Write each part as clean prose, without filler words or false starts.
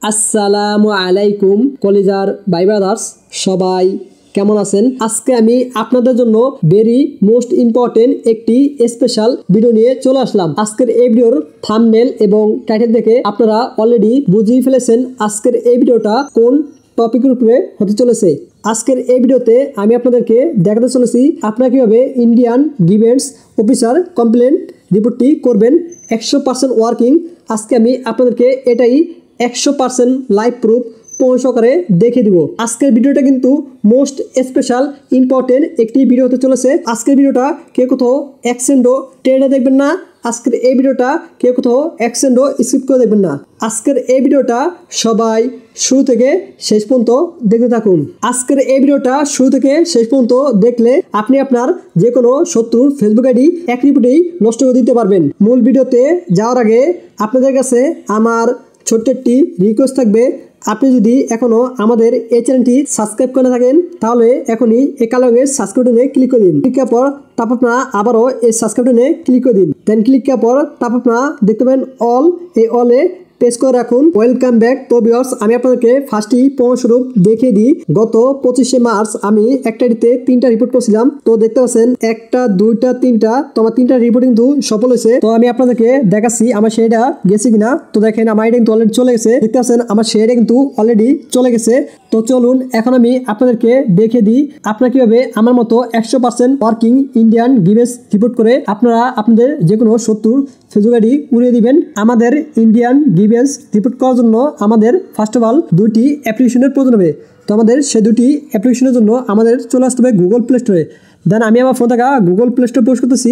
আসসালামু আলাইকুম কলিজার ভাই ব্রাদার্স, সবাই কেমন আছেন? আজকে আমি আপনাদের জন্য ভেরি মোস্ট ইম্পর্টেন্ট একটি স্পেশাল ভিডিও নিয়ে চলে আসলাম। আজকের এই ভিডিওর থাম্বনেল এবং টাইটেল দেখে আপনারা অলরেডি বুঝিয়ে ফেলেছেন আজকের এই ভিডিওটা কোন টপিকের উপরে হতে চলেছে। আজকের এই ভিডিওতে আমি আপনাদেরকে দেখাতে চলেছি আপনারা কীভাবে ইন্ডিয়ান ডিফেন্স অফিসার কমপ্লেন রিপোর্টটি করবেন 100% ওয়ার্কিং। আজকে আমি আপনাদেরকে এটাই 100% লাইভ প্রুফ সহকারে দেখে দিব। আজকের ভিডিওটা কিন্তু মোস্ট স্পেশাল ইম্পর্টেন্ট একটি ভিডিও হতে চলেছে। আজকের ভিডিওটা কেউ কোথাও অ্যাকসেন্টও টেনে দেখবেন না। আজকের এই ভিডিওটা কেউ কোথাও অ্যাকসেন্টও স্কিপ করে দেখবেন না। আজকের এই ভিডিওটা সবাই শুরু থেকে শেষ পর্যন্ত দেখতে থাকুন। আজকের এই ভিডিওটা শুরু থেকে শেষ পর্যন্ত দেখলে আপনি আপনার যে কোনো শত্রুর ফেসবুক আইডি এক রিপোর্টেই নষ্ট করে দিতে পারবেন। মূল ভিডিওতে যাওয়ার আগে আপনাদের কাছে আমার ছোট্ট একটি রিকোয়েস্ট থাকবে, আপনি যদি এখনও আমাদের এই চ্যানেলটি সাবস্ক্রাইব করে থাকেন তাহলে এখনই এই কালো রঙের সাবস্ক্রাইব বাটনে ক্লিক করে দিন। ক্লিক করার পর তারপর আপনারা আবারও এই সাবস্ক্রাইব বাটনে ক্লিক করে দিন। দেন ক্লিক করার পর তারপর আপনারা দেখতে পাবেন অল, এই অলে প্রেস করে রাখুন। Welcome back. তো ভিউয়ার্স, আমি আপনাদেরকে ফার্স্টই প্রমাণস্বরূপ দেখিয়ে দিই। গত 25শে মার্চ আমি একটা আইডিতে 3টা রিপোর্ট করছিলাম। তো দেখতে পাচ্ছেন 1টা 2টা 3টা, তো আমার 3টা রিপোর্ট কিন্তু সফল হয়েছে। তো আমি আপনাদেরকে দেখাচ্ছি আমার সেটা গেছে কিনা। তো দেখেন আমার আইডি কিন্তু অলরেডি চলে গেছে। দেখতে পাচ্ছেন আমার সেটা কিন্তু অলরেডি চলে গেছে। তো চলুন এখন আমি আপনাদেরকে দেখিয়ে দিই আপনারা কিভাবে আমার মতো 100% ওয়ার্কিং ইন্ডিয়ান ডিফেন্স রিপোর্ট করে আপনারা আপনাদের যে কোনো শত্রুর ফেসবুক আইডি উড়িয়ে দিবেন। আমাদের ইন্ডিয়ান ডিফেন্স রিপোর্ট করার জন্য আমাদের ফার্স্ট অফ অল 2টি অ্যাপ্লিকেশনের প্রয়োজন হবে। তো আমাদের সেই 2টি অ্যাপ্লিকেশনের জন্য আমাদের চলে আসতে হবে গুগল প্লে স্টোরে। দেন আমি আমার ফোন থেকে গুগল প্লে স্টোর পোস্ট করতেছি,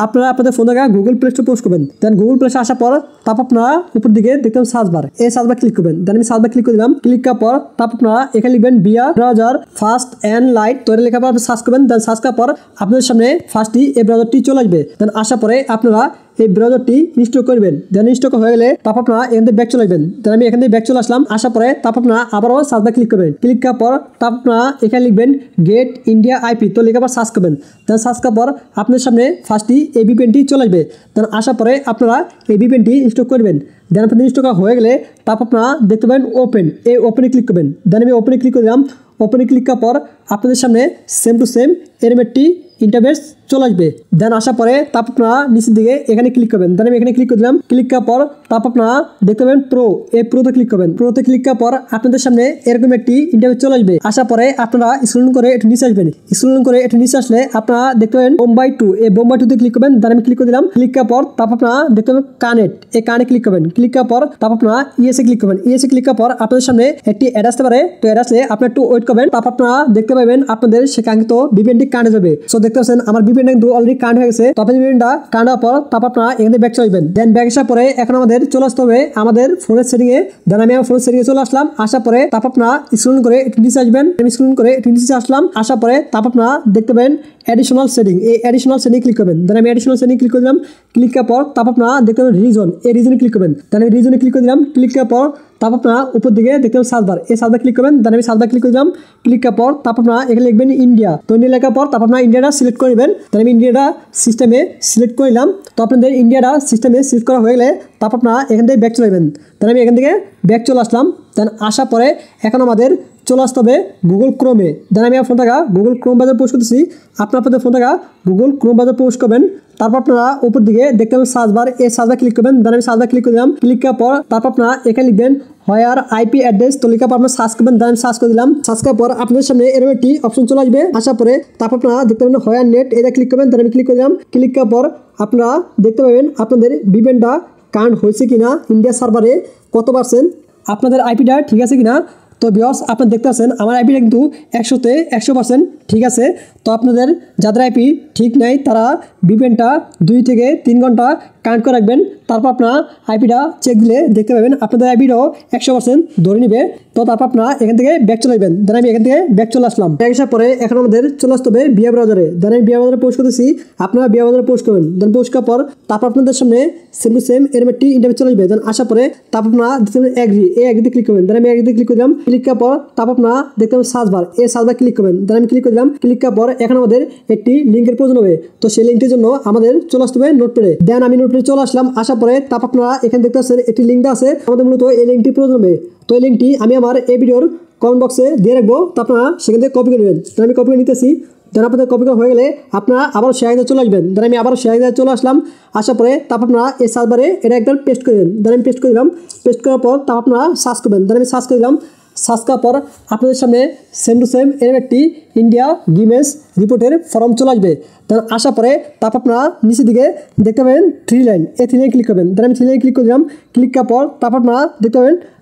আপনারা আপনাদের ফোন থেকে গুগল প্লে স্টোর পোস্ট করবেন। দেন গুগল প্লে স্টোর আসার পর তারপর আপনারা উপর দিকে দেখবেন সার্চ বার, এই সার্চ বার ক্লিক করবেন। দেন আমি সার্চ বার ক্লিক করে দিলাম। ক্লিক করার পর তারপর আপনারা এখানে লিখবেন বিয়া ব্রাউজার ফাস্ট অ্যান্ড লাইট। তো এটা লেখার পর সার্চ করবেন। দেন সার্চ করার পর আপনাদের সামনে ফার্স্টই এই ব্রাউজারটি চলে আসবে। দেন আসার পরে আপনারা এই ব্রাউজারটি ইনস্টল করবেন। দেন ইনস্টল হয়ে গেলে তারপর আপনারা এখান থেকে ব্যাক চলে আসবেন। দেন আমি এখান থেকে ব্যাক চলে আসলাম। আসার পরে তারপর আপনারা আবারও সার্চ বার ক্লিক করবেন। ক্লিক করার পর তারপর আপনারা এখানে লিখবেন গেট ইন্ডিয়া আইপি। তো লেখার পর সার্চ করবেন। দেন সার্চ করার পর আপনাদের সামনে ফার্স্টই এই ভিপিএনটি চলে আসবে। দেন আসার পরে আপনারা এই ভিপিএনটি ইনস্টল করবেন। দেন আপনাদের ইনস্টল করা হয়ে গেলে তারপর আপনারা দেখতে পাবেন ওপেন, এই ওপেনে ক্লিক করবেন। দেন আমি ওপেনে ক্লিক করে দিলাম। ওপেনে ক্লিক করার পর আপনাদের সামনে সেম টু সেম এরকম একটি ইন্টারফেস চলে আসবে। দেন আসার পরে তারপর আপনারা নিচের দিকে এখানে ক্লিক করবেন। দেন আমি এখানে ক্লিক করে দিলাম। ক্লিক করার পর তারপর আপনারা দেখতে পাবেন প্রো, এই প্রোতে ক্লিক করবেন। প্রোতে ক্লিক করার পর আপনাদের সামনে এরকম একটি ইন্টারফেস চলে আসবে। আসার পরে আপনারা স্ক্রল করে একটু নিচে আসবেন। স্ক্রল করে একটু নিচে আসলে আপনারা দেখতে পাবেন বোম্বাই 2, এই বোম্বাই 2তে ক্লিক করবেন। দেন আমি ক্লিক করে দিলাম। ক্লিক করার পর তারপর আপনারা দেখতে পাবেন কানেক্ট, এই কানে ক্লিক করবেন। ক্লিক করার পর তারপর আপনারা ইএসএ ক্লিক করবেন। ইএসএ ক্লিক করার পর আপনাদের সামনে একটি অ্যাড আসতে পারে। তো অ্যাড আসলে আপনারা একটু ওয়েট করবেন। তারপর আপনারা দেখতে পাবেন আপনাদের সে কাঙ্ক্ষিত ভিপিএনটি কানেক্ট হবে। সো দেখতে পাচ্ছেন আমার ভিপিএন কিন্তু অলরেডি কানেক্ট হয়ে গেছে। তো আপনাদের ভিপিএনটা কানেক্ট হওয়ার পর তারপর আপনারা এখানে ব্যাক চলে আসবেন। দেন ব্যাক আসার পরে এখন আমাদের চলে আসতে হবে আমাদের ফোনের সেটিংয়ে। দেন আমি আমার ফোনের সেটিংয়ে চলে আসলাম। আসার পরে তারপর আপনারা স্ক্রল করে একটু নিচে আসবেন। আমি স্ক্রল করে একটু নিচে আসলাম। আসার পরে তারপর আপনারা দেখতে পাবেন অ্যাডিশনাল সেটিং, এই অ্যাডিশনাল সেটিং ক্লিক করবেন। দেন আমি অ্যাডিশনাল সেটিং ক্লিক করে দিলাম। ক্লিক করার পর তারপর আপনারা দেখতে পাবেন রিজন, এই রিজনে ক্লিক করবেন। দেন আমি রিজনে ক্লিক করে দিলাম। ক্লিক করার পর তারপর আপনারা উপর দিকে দেখতে পাবেন সার্চ বার, এই সার্চ বার ক্লিক করবেন। দেন আমি সার্চ বার ক্লিক করে দিলাম। ক্লিক করার পর তারপর আপনারা এখানে লিখবেন ইন্ডিয়া। তো ইন্ডিয়া লেখার পর তারপর আপনারা ইন্ডিয়াটা সিলেক্ট করে নেবেন। দেন আমি ইন্ডিয়াটা সিস্টেমে সিলেক্ট করে নিলাম। তো আপনাদের ইন্ডিয়াটা সিস্টেমে সিলেক্ট করা হয়ে গেলে তারপর আপনারা এখান থেকে ব্যাক চলে যাবেন। দেন আমি এখান থেকে ব্যাক চলে আসলাম। দেন আসার পরে এখন আমাদের চলে আসতে হবে গুগল ক্রোমে। দেন আমি আমার ফোন থেকে গুগল ক্রোম বাজার পোস্ট করতেছি। আপনাদের ফোন থেকে গুগল ক্রোম বাজার পোস্ট করবেন। তারপর আপনারা উপর দিকে দেখতে পাবেন সার্চ বার, এই সার্চ বার ক্লিক করবেন। দেন আমি সার্চ বার ক্লিক করে দিলাম। ক্লিক করার পর তারপর আপনারা এখানে লিখবেন হোয়ার আইপি অ্যাড্রেস। তো লেখার পর আপনারা সার্চ করবেন। দেন আমি সার্চ করে দিলাম। সার্চ করার পর আপনাদের সামনে এরকম একটি অপশন চলে আসবে। আসার পরে তারপর আপনারা দেখতে পাবেন হোয়ার নেট, এটা ক্লিক করবেন। দেন আমি ক্লিক করে দিলাম। ক্লিক করার পর আপনারা দেখতে পাবেন আপনাদের ভিপিএনটা কানেক্ট হয়েছে কিনা, ইন্ডিয়া সার্ভারে কত %, আপনাদের আইপিটা ঠিক আছে কিনা। তো ভিউয়ার্স, আপনারা দেখতে পাচ্ছেন আমার আইপিটা কিন্তু 100তে 100% ঠিক আছে। তো আপনাদের যাদের আইপি ঠিক নাই তারা ভিপিএনটা 2 থেকে 3 ঘন্টা কানেক্ট করে রাখবেন। তারপর আপনারা আইপিটা চেক দিলে দেখতে পাবেন আপনাদের আইপিটাও 100% ধরে নেবে। তো তারপর আপনারা এখান থেকে ব্যাক চলে যাবেন। দেন আমি এখান থেকে ব্যাক চলে আসলাম। ব্যাক আসার পরে এখন আমাদের চলে আসতে হবে বিয়া ব্রাউজারে। দেন আমি বিয়া ব্রাউজারে পোস্ট করতেছি, আপনারা বিয়া ব্রাউজারে পোস্ট করবেন। দেন পোস্ট করার পর তারপর আপনাদের সামনে সেম টু সেম এরকম একটি ইন্টারফেস চলে আসবে। দেন আসার পরে তারপর আপনারা দেখতে পাবেন এগ্রি, এই এগ্রিতে ক্লিক করবেন। দেন আমি এগ্রিতে ক্লিক করে দিলাম। ক্লিক করার পর তারপর আপনারা দেখতে পাবেন সার্চ বার, এই সার্চ বার ক্লিক করবেন। দেন আমি ক্লিক করে দিলাম। ক্লিক করার পর এখন আমাদের একটি লিঙ্কের প্রয়োজন হবে। তো সেই লিঙ্কটির জন্য আমাদের চলে আসতে হবে নোটপ্যাডে। দেন আমি নোটপ্যাডে নোটপ্যাডে চলে আসলাম। আসার পরে তারপর আপনারা এখানে দেখতে পাচ্ছেন একটি লিঙ্ক আছে, আমাদের মূলত এই লিঙ্কটি প্রয়োজন হবে। তো এই লিঙ্কটি আমি আমার এই ভিডিওর কমেন্ট বক্সে দিয়ে রাখবো, তো আপনারা সেখান থেকে কপি করে নেবেন। তো আমি কপি করে নিতেছি। দেন আপনাদের কপি করা হয়ে গেলে আপনারা আবার শেয়ার আইডিতে চলে আসবেন। দেন আমি আবার শেয়ার আইডিতে চলে আসলাম। আসার পরে তারপর আপনারা এই সার্ভারে এটা একবার পেস্ট করে দেন। দেন আমি পেস্ট করে দিলাম। পেস্ট করার পর তারপর আপনারা সার্চ করবেন। দেন আমি সার্চ করে দিলাম। সার্চ করার পর আপনাদের সামনে সেম টু সেম এরকম একটি ইন্ডিয়া গিমেন্স রিপোর্টের ফর্ম চলে আসবে। দেন আসার পরে তারপর আপনারা নিচের দিকে দেখতে পাবেন 3 লাইন, এই 3 লাইন ক্লিক করবেন। দেন আমি 3 লাইন ক্লিক করে দিলাম। ক্লিক করার পর তারপর আপনারা দেখতে পাবেন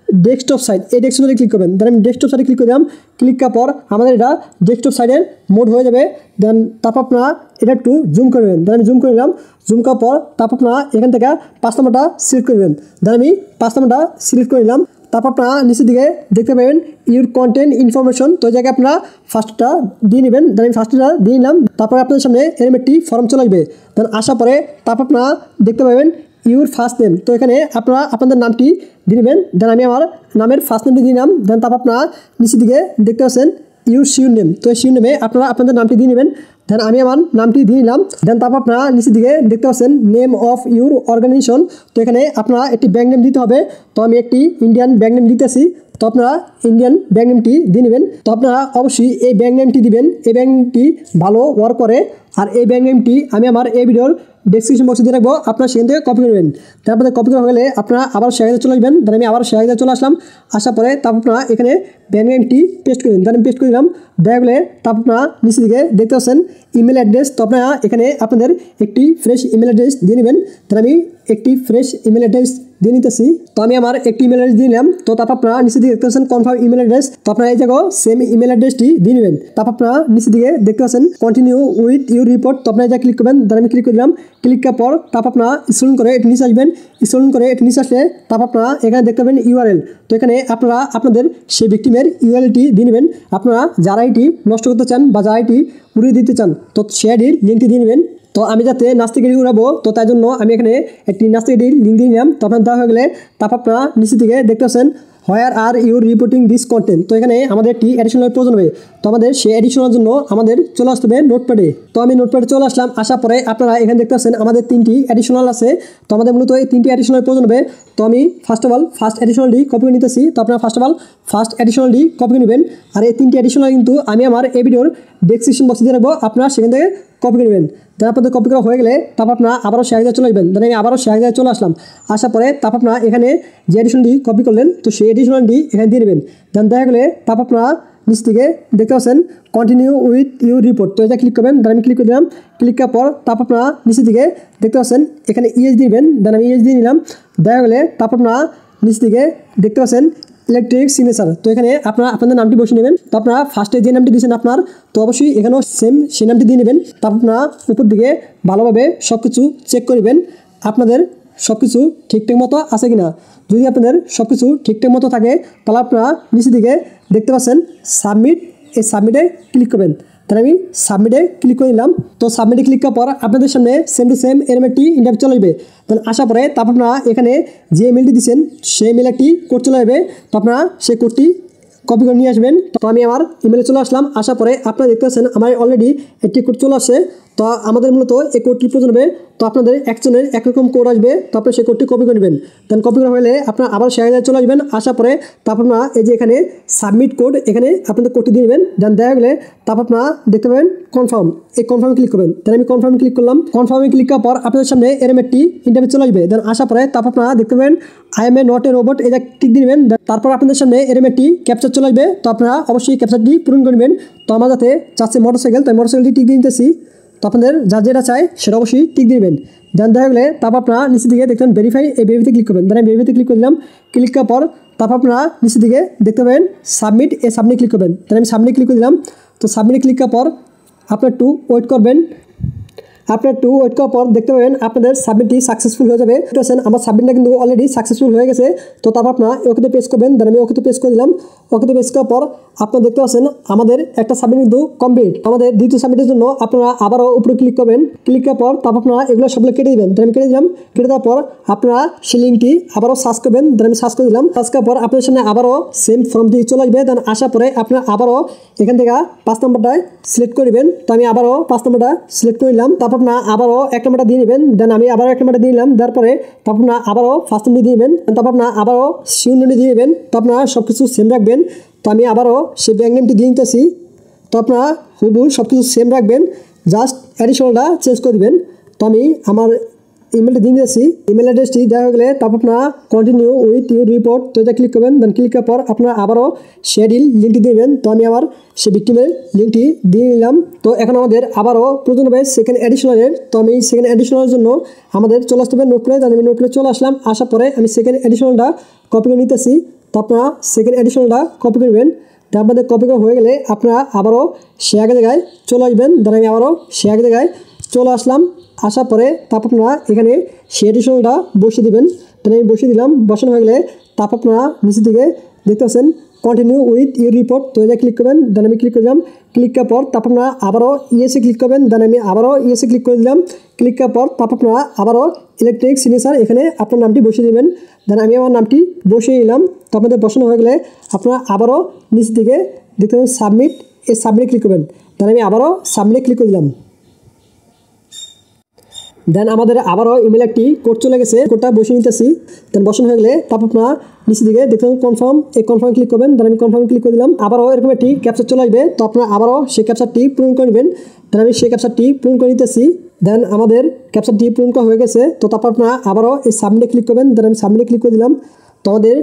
ডেস্কটপ সাইট, এই ডেস্কটপ সাইটে ক্লিক করবেন। দেন আমি ডেস্কটপ সাইটে ক্লিক করে দিলাম। ক্লিক করার পর আমাদের এটা ডেস্কটপ সাইটের মোড হয়ে যাবে। দেন তারপর আপনারা এটা একটু জুম করবেন। দেন আমি জুম করে নিলাম। জুম করার পর তারপর আপনারা এখান থেকে 5 নম্বরটা সিলেক্ট করবেন। দেন আমি 5 নম্বরটা সিলেক্ট করে নিলাম। তারপর আপনারা নিচের দিকে দেখতে পাবেন ইউর কন্টেন্ট ইনফরমেশন, তো এই জায়গায় আপনারা ফার্স্টটা দিয়ে নেবেন। দেন আমি ফার্স্টটা দিয়ে নিলাম। তারপরে আপনাদের সামনে এরকম একটি ফর্ম চলে আসবে। দেন আসার পরে তারপর আপনারা দেখতে পাবেন ইউর ফার্স্ট নেম, তো এখানে আপনারা আপনাদের নামটি দিয়ে নেবেন। দেন আমি আমার নামের ফার্স্ট নেমটি দিয়ে নিলাম। দেন তারপর আপনারা নিচের দিকে দেখতে পাচ্ছেন ইউর শিওর নেম, তো এই শিওর নেমে আপনারা আপনাদের নামটি দিয়ে নেবেন। দেন আমি আমার নামটি দিয়ে নিলাম। দেন তারপর আপনারা নিচের দিকে দেখতে পাচ্ছেন নেম অফ ইউর অর্গানাইজেশন, তো এখানে আপনারা একটি ব্যাঙ্ক নেম দিতে হবে। তো আমি একটি ইন্ডিয়ান ব্যাঙ্ক নেম দিতেছি, তো আপনারা ইন্ডিয়ান ব্যাঙ্ক নেমটি দিয়ে নেবেন। তো আপনারা অবশ্যই এই ব্যাঙ্ক নেমটি দিবেন, এই ব্যাঙ্ক নেমটি ভালো ওয়ার্ক করে। আর এই ব্যাঙ্ক নেমটি আমি আমার এই ভিডিওর ডেসক্রিপশন বক্সে দিয়ে রাখবো, আপনারা সেখান থেকে কপি করবেন। তারপরে কপি করা হলে আপনারা আবার শেয়ার চলে আসবেন। দেন আমি আবার শেয়ার চলে আসলাম। আসার পরে তারপর আপনারা এখানে ব্যাঙ্ক নেমটি পেস্ট করে দিন। দেন আমি পেস্ট করে দিলাম। দেখা গেলে তারপর আপনারা নিচের দিকে দেখতে পাচ্ছেন ইমেল অ্যাড্রেস, তো আপনারা এখানে আপনাদের একটি ফ্রেশ ইমেল অ্যাড্রেস দিয়ে নেবেন। দেন আমি একটি ফ্রেশ ইমেল অ্যাড্রেস দিয়ে নিতেছি। তো আমি আমার একটি ইমেল অ্যাড্রেস দিয়ে নিলাম। তো তারপর আপনারা নিচের দিকে দেখতে পাচ্ছেন কনফার্ম ইমেল অ্যাড্রেস, তো আপনারা এই জায়গায় সেম ইমেল অ্যাড্রেসটি দিয়ে নেবেন। তারপর আপনারা নিচের দিকে দেখতে পাচ্ছেন কন্টিনিউ উইথ ইউর রিপোর্ট, তো আপনারা যা ক্লিক করবেন। দেন আমি ক্লিক করে দিলাম। ক্লিক করার পর তারপর আপনারা স্ক্রল করে এটি নিচে আসবেন। স্ক্রল করে এটি নিচে আসলে তারপর আপনারা এখানে দেখতে পাবেন ইউআরএল, তো এখানে আপনারা আপনাদের সেই ভিক্টিমের ইউআরএলটি দিয়ে নেবেন। আপনারা যারা এটি নষ্ট করতে চান বা যারা এটি উড়িয়ে দিতে চান, তো সে আইডির লিঙ্কটি দিয়ে নেবেন। তো আমি যাতে নাস্তিক আইডি উড়াবো, তো তাই জন্য আমি এখানে একটি নাস্তিক আইডির লিঙ্ক দিয়ে নিলাম। তো আপনার দেওয়া হয়ে গেলে তারপর আপনারা নিচে থেকে দেখতে পাচ্ছেন হোয়ার আর ইউর রিপোর্টিং দিস কন্টেন্ট, তো এখানে আমাদের একটি অ্যাডিশনাল প্রয়োজন হবে। তো আমাদের সেই অ্যাডিশনাল জন্য আমাদের চলে আসতে হবে নোটপ্যাডে। তো আমি নোটপ্যাডে চলে আসলাম। আসার পরে আপনারা এখানে দেখতে পাচ্ছেন আমাদের 3টি অ্যাডিশনাল আছে। তো আমাদের মূলত এই 3টি অ্যাডিশনাল প্রয়োজন হবে। তো আমি first of all first additionally copy করে নিতেছি। তো আপনারা first of all first additionally copy করে নেবেন। আর এই 3টি অ্যাডিশনাল কিন্তু আমি আমার এই ভিডিওর ডেসক্রিপশন বক্সে দিয়ে রাখবো, আপনারা সেখান থেকে কপি করে নেবেন। দেন আপনাদের কপি করা হয়ে গেলে তারপর আপনারা আবারও শেয়ার চলে আসবেন। দেন আমি আবারও শেয়ার চলে আসলাম। আসার পরে তারপর আপনারা এখানে যে এডিশনটি কপি করলেন, তো সেই এডিশনটি এখানে দিয়ে নেবেন। দেন দেখা গেলে তারপর আপনারা নিচ থেকে দেখতে পাচ্ছেন কন্টিনিউ উইথ ইউর রিপোর্ট, তো এটা ক্লিক করবেন। দেন আমি ক্লিক করে দিলাম। ক্লিক করার পর তারপর আপনারা নিচের দিকে দেখতে পাচ্ছেন এখানে ইএস দিবেন। দেন আমি ইএস দিয়ে নিলাম। দেখা গেলে তারপর আপনারা নিচ দিকে দেখতে পাচ্ছেন ইলেকট্রিক সিগনেচার, তো এখানে আপনারা আপনাদের নামটি বসিয়ে নেবেন। তো আপনারা ফার্স্টে যে নামটি দিয়েছেন আপনার, তো অবশ্যই এখানেও সেম সেই নামটি দিয়ে নেবেন। তারপর আপনারা উপর দিকে ভালোভাবে সব কিছু চেক করবেন আপনাদের সব কিছু ঠিকঠাক মতো আছে কিনা। যদি আপনাদের সব কিছু ঠিকঠাক মতো থাকে তাহলে আপনারা নিচের দিকে দেখতে পাচ্ছেন সাবমিট, এই সাবমিটে ক্লিক করবেন। তাহলে আমি সাবমিটে ক্লিক করে নিলাম। তো সাবমিটে ক্লিক করার পর আপনাদের সামনে সেম টু সেম এরকম একটি ইন্টারভিউ চলে আসবে। তাহলে আসার পরে তারপর আপনারা এখানে যে ইমেলটি দিচ্ছেন সেই ইমেলে একটি কোড চলে আসবে। তো আপনারা সেই কোডটি কপি করে নিয়ে আসবেন। তো আমি আমার ইমেলে চলে আসলাম। আসার পরে আপনারা দেখতে পাচ্ছেন আমার অলরেডি একটি কোড চলে আসে। তো আমাদের মূলত এই কোডটি প্রয়োজন হবে। তো আপনাদের একজনের একরকম কোড আসবে, তো আপনি সেই কোডটি কপি করে নেবেন। দেন কপি করা হলে আপনারা আবার শেয়ার চলে আসবেন। আসার পরে তারপর আপনারা এই যে এখানে সাবমিট কোড, এখানে আপনাদের কোডটি দিয়ে নেবেন। দেন দেখা গেলে তারপর আপনারা দেখতে পাবেন কনফার্ম, এই কনফার্মে ক্লিক করবেন। দেন আমি কনফার্মে ক্লিক করলাম। কনফার্মে ক্লিক করার পর আপনাদের সামনে এরকম একটি ইন্টারভিউ চলে আসবে। দেন আসার পরে তারপর আপনারা দেখতে পাবেন I M A not a robot, এটা টিক দিয়ে নেবেন। তারপর আপনাদের সামনে এরকম একটি ক্যাপচার চলে আসবে। তো আপনারা অবশ্যই ক্যাপচারটি পূরণ করবেন। তো আমার যাতে চাচ্ছে মোটরসাইকেল, তাই মোটরসাইকেলটি টিক দিয়ে নিতেছি। তো আপনাদের যার যেটা চাই সেটা অবশ্যই টিক দিবেন। দেন দেখা গেলে তারপর আপনারা নিচের দিকে দেখবেন ভেরিফাই, এই ভেরিফাইতে ক্লিক করবেন। দেন আমি ভেরিফাইতে ক্লিক করে দিলাম। ক্লিক করার পর তারপর আপনারা নিচের দিকে দেখতে পাবেন সাবমিট, এই সাবমিট ক্লিক করবেন। দেন আমি সাবমিট ক্লিক করে দিলাম। তো সাবমিটে ক্লিক করার পর আপনার একটু ওয়েট করবেন। আপনার একটু ওয়েট করার পর দেখতে পাবেন আপনাদের সাবমিটটি সাকসেসফুল হয়ে যাবে। আমার সাবমিটটা কিন্তু অলরেডি সাকসেসফুল হয়ে গেছে। তো তারপর আপনারা ওকেতে পেজ করবেন। দেন আমি ওকেতে পেজ করে দিলাম। ওকেতে পেজ করার পর আপনারা দেখতে পাচ্ছেন আমাদের একটা সাবমিট কিন্তু কমপ্লিট। আমাদের দ্বিতীয় সাবমিটের জন্য আপনারা আবারও উপরে ক্লিক করবেন। ক্লিক করার পর তারপর আপনারা এগুলো সবগুলো কেটে দেবেন। দেন আমি কেটে দিলাম। কেটে দেওয়ার পর আপনারা সেই লিঙ্কটি আবারও সার্চ করবেন। দেন আমি সার্চ করে দিলাম। সার্চ করার পর আপনার সামনে আবারও সেম ফর্মটি চলে আসবে। দেন আসার পরে আপনারা আবারও এখান থেকে 5 নম্বরটায় সিলেক্ট করবেন। তো আমি আবারও 5 নম্বরটা সিলেক্ট করে নিলাম। তারপর আপনারা আবারও এক নাম্বারটা দিয়ে নেবেন। দেন আমি আবারও এক নাম্বারটা দিয়ে নিলাম, তারপরে তারপর আপনারা আবারও ফার্স্ট নাম্বারটি দিয়ে নেবেন, তারপর আপনারা আবারও শূন্যটি দিয়ে নেবেন। তো আপনারা সব কিছু সেম রাখবেন। তো আমি আবারও সেই ব্যাঙ্ক নেমটি দিয়ে নিতেছি। তো আপনারা হুবহু সব কিছু সেম রাখবেন, জাস্ট অ্যাডিশনালটা চেঞ্জ করে দেবেন। তো আমি আমার ইমেলটা দিয়ে নিয়েছি, ইমেল অ্যাড্রেসটি দেওয়া হয়ে গেলে তারপর আপনারা কন্টিনিউ উইথ ইউর রিপোর্ট, তো এটা ক্লিক করবেন। দেন ক্লিক করার পর আপনারা আবারও শেডিল লিঙ্কটি দেবেন। তো আমি আবার সেই ভিক্টিমের লিঙ্কটি দিয়ে নিলাম। তো এখন আমাদের আবারও প্রয়োজন হবে সেকেন্ড অ্যাডিশনালের। তো আমি সেকেন্ড অ্যাডিশনালের জন্য আমাদের চলে আসতে হবে নোটপ্যাডে। তাহলে আমি নোটপ্যাডে চলে আসলাম, আসার পরে আমি সেকেন্ড অ্যাডিশনালটা কপি করে নিতেছি। তো আপনারা সেকেন্ড অ্যাডিশনালটা কপি করবেন। তো আপনাদের কপি করা হয়ে গেলে আপনারা আবারও সে আগের জায়গায় চলে আসবেন। ধরেন আমি আবারও সে আগের জায়গায় চলে আসলাম, আসার পরে তারপর আপনারা এখানে সে অ্যাডিশনালটা বসিয়ে দেবেন। তাহলে আমি বসিয়ে দিলাম, বসানো হয়ে গেলে তারপর আপনারা নিচের দিকে দেখতে পাচ্ছেন কন্টিনিউ উইথ ইউর রিপোর্ট, তো এটা ক্লিক করবেন। দেন আমি ক্লিক করে দিলাম, ক্লিক করার পর তারপর আপনারা আবারও ইএসএ ক্লিক করবেন। দেন আমি আবারও ইএসএ ক্লিক করে দিলাম, ক্লিক করার পর তারপর আপনারা আবারও ইলেকট্রিক সিগনেচার এখানে আপনার নামটি বসিয়ে দেবেন। দেন আমি আমার নামটি বসিয়ে নিলাম। তো আপনাদের বসানো হয়ে গেলে আপনারা আবারও নিচের দিকে দেখতে পাবেন সাবমিট, এই সাবমিটে ক্লিক করবেন। দেন আমি আবারও সাবমিটে ক্লিক করে দিলাম। দেন আমাদের আবারও ইমেল একটি কোড চলে গেছে, কোডটা বসিয়ে নিতেছি। দেন বসানো হয়ে গেলে তারপর আপনারা নিচের দিকে দেখতে পাবেন কনফার্ম, এই কনফার্ম ক্লিক করবেন। দেন আমি কনফার্ম ক্লিক করে দিলাম। আবারও এরকম একটি ক্যাপচার চলে আসবে, তো আপনারা আবারও সেই ক্যাপচারটি পূরণ করে নেবেন। দেন আমি সেই ক্যাপচারটি পূরণ করে নিতেছি। দেন আমাদের ক্যাপচারটি পূরণ করা হয়ে গেছে। তো তারপর আপনারা আবারও এই সাবমিটে ক্লিক করবেন। দেন আমি সাবমিটে ক্লিক করে দিলাম। তো আমাদের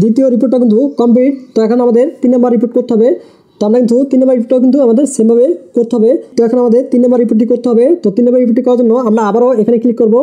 দ্বিতীয় রিপোর্টটা কিন্তু কমপ্লিট। তো এখন আমাদের 3 নম্বর রিপোর্ট করতে হবে। তো আমরা কিন্তু 3 নম্বর রিপোর্টটাও কিন্তু আমাদের সেমভাবে করতে হবে। তো এখন আমাদের 3 নম্বর রিপোর্টটি করতে হবে। তো 3 নম্বর রিপোর্টটি করার জন্য আমরা আবারও এখানে ক্লিক করব।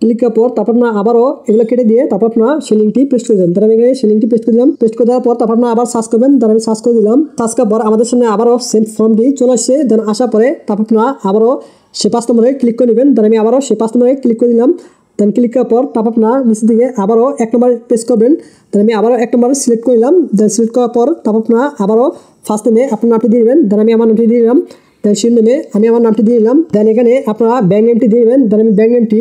ক্লিক করার পর তারপর আপনারা আবারও এগুলো কেটে দিয়ে তারপর আপনারা সেই লিঙ্কটি পেস্ট করে দেবেন। তারপর আমি এখানে সেই লিঙ্কটি পেস্ট করে দিলাম। পেস্ট করে দেওয়ার পর তারপর আপনারা আবার সার্চ করবেন। তারপর আমি সার্চ করে দিলাম। সার্চ করার পর আমাদের সামনে আবারও সেম ফর্মটি চলে আসছে। দেন আসার পরে তারপর আপনারা আবারও সেই 5 নম্বরে ক্লিক করে নেবেন। তারপর আমি আবারও সেই 5 নম্বরে ক্লিক করে দিলাম। দেন ক্লিক করার পর তারপর আপনারা নিচের দিকে আবারও 1 নম্বর প্রেস করবেন। দেন আমি আবারও 1 নম্বর সিলেক্ট করে নিলাম। দেন সিলেক্ট করার পর তারপর আপনারা আবারও ফার্স্ট নেমে আপনার নামটি দিয়ে দেবেন। দেন আমি আমার নামটি দিয়ে দিলাম। দেন সেই নেমে আমি আমার নামটি দিয়ে দিলাম। দেন এখানে আপনারা ব্যাঙ্ক নেমটি দিয়ে দেবেন। দেন আমি ব্যাঙ্ক নেমটি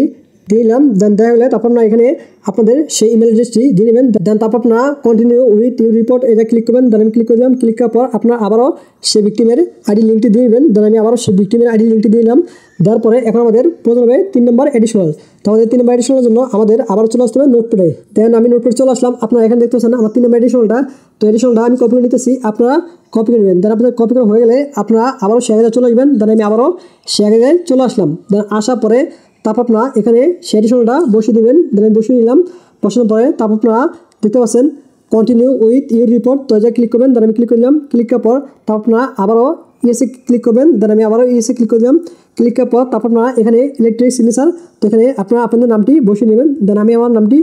দিয়ে দিলাম। দেন দেখা গেলে তারপর আপনারা এখানে আপনাদের সেই ইমেল অ্যাড্রেসটি দিয়ে নেবেন। দেন তারপর আপনারা কন্টিনিউ উইথ ইউর রিপোর্ট এটা ক্লিক করবেন। দেন আমি ক্লিক করে দিলাম। ক্লিক করার পর আপনারা আবারও সেই ভিক্টিমের আইডি লিঙ্কটি দিয়ে দেবেন। দেন আমি আবারও সেই ভিক্টিমের আইডি লিঙ্কটি দিয়ে দিলাম। দেওয়ার পরে এখন আমাদের প্রয়োজন হবে 3 নম্বর এডিশনাল। তো আমাদের 3 নম্বর এডিশনালের জন্য আমাদের আবার চলে আসতে হবে নোটপ্যাডে। দেন আমি নোটপ্যাডে চলে আসলাম। আপনারা এখানে দেখতে পাচ্ছেন আমার 3 নম্বর এডিশনালটা। তো এডিশনালটা আমি কপি করে নিতেছি, আপনারা কপি করে নেবেন। দেন আপনাদের কপি করা হয়ে গেলে আপনারা আবারও সে জায়গায় চলে আসবেন। দেন আমি আবারও সে জায়গায় চলে আসলাম। দেন আসার পরে তারপর আপনারা এখানে সেই এডিশনালটা বসিয়ে দেবেন। দেন আমি বসিয়ে নিলাম। বসানোর পরে তারপর আপনারা দেখতে পাচ্ছেন কন্টিনিউ উইথ ইউর রিপোর্ট, তো এটা ক্লিক করবেন। দেন আমি ক্লিক করে দিলাম। ক্লিক করার পর তারপর আপনারা আবারও ইএসএ ক্লিক করবেন। দেন আমি আবারও ইএসএ ক্লিক করে দিলাম। ক্লিক করার পর তারপর আপনারা এখানে ইলেকট্রিক সিগনেচার, তো এখানে আপনারা আপনাদের নামটি বসিয়ে নেবেন। দেন আমি আমার নামটি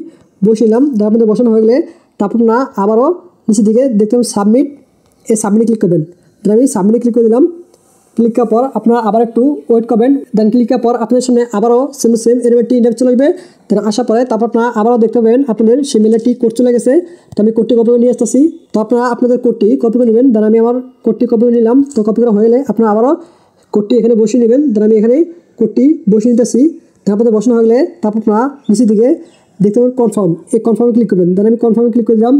বসিয়ে নিলাম। দেন আপনাদের বসানো হয়ে গেলে তারপর আপনারা আবারও নিচের দিকে দেখতে পাবেন সাবমিট, এই সাবমিটে ক্লিক করবেন। দেন আমি সাবমিটে ক্লিক করে দিলাম। ক্লিক করার পর আপনারা আবার একটু ওয়েট করবেন। দেন ক্লিক করার পর আপনাদের সামনে আবারও সেম এরকম একটি ইন্টারভিউ চলে আসবে। দেন আসার পরে তারপর আপনারা আবারও দেখতে পাবেন আপনাদের সেই মেলে একটি কোড চলে গেছে। তো আমি কোডটি কপি করে নিয়ে আসতেছি। তো আপনারা আপনাদের কোডটি কপি করে নেবেন। দেন আমি আমার কোডটি কপি করে নিলাম। তো কপি করা হয়ে গেলে আপনারা আবারও কোডটি এখানে বসিয়ে নেবেন। দেন আমি এখানে কোডটি বসিয়ে নিতেছি। দেন আপনাদের বসানো হয়ে গেলে তারপর আপনারা নিচের দিকে দেখতে পাবেন কনফার্ম, এই কনফার্মে ক্লিক করবেন। দেন আমি কনফার্মে ক্লিক করে দিলাম।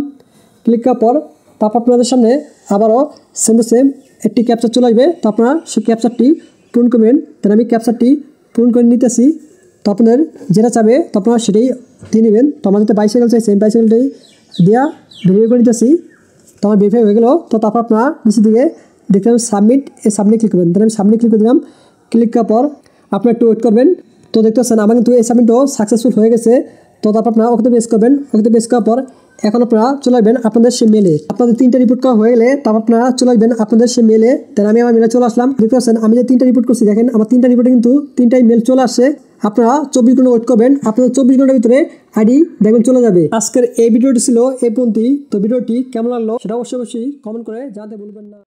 ক্লিক করার পর তারপর আপনাদের সামনে আবারও সেম একটি ক্যাপচার চলে আসবে। তো আপনারা সেই ক্যাপচারটি পূরণ করবেন। দেন আমি ক্যাপচারটি পূরণ করে নিতেছি। তো আপনাদের যেটা চাবে তো আপনারা সেটাই দিয়ে নেবেন। তো আমার যাতে বাইসাইকেল চাইছে এই বাইসাইকেলটাই দেওয়া ভেরিফাই করে নিতেছি। তো আমার ভেরিফাই হয়ে গেল। তো তারপর আপনারা নিচের দিকে দেখতে পাবেন সাবমিট, এই সাবমিট ক্লিক করবেন। দেন আমি সাবমিট ক্লিক করে দিলাম। ক্লিক করার পর আপনারা একটু ওয়েট করবেন। তো দেখতে পাচ্ছেন আমার কিন্তু এই সাবমিটও সাকসেসফুল হয়ে গেছে। তো তারপর আপনারা ওকে বেস করবেন। ওকে বেস করার পর এখন আপনারা চলে আসবেন আপনাদের সেই মেলে। আপনাদের 3টা রিপোর্ট করা হয়ে গেলে তারপর আপনারা চলে আসবেন আপনাদের সেই মেলে। দেন আমি আমার মেলে চলে আসলাম। দেখতে পাচ্ছেন আমি যে 3টা রিপোর্ট করছি, দেখেন আমার 3টা রিপোর্টে কিন্তু 3টাই মেল চলে আসছে। আপনারা 24 ঘন্টা ওয়েট করবেন। আপনাদের 24 ঘন্টার ভিতরে আইডি দেখবেন চলে যাবে। আজকের এই ভিডিওটি ছিল এই পর্যন্তই। তো ভিডিওটি কেমন লাগলো সেটা অবশ্যই কমেন্ট করে জানাতে ভুলবেন না।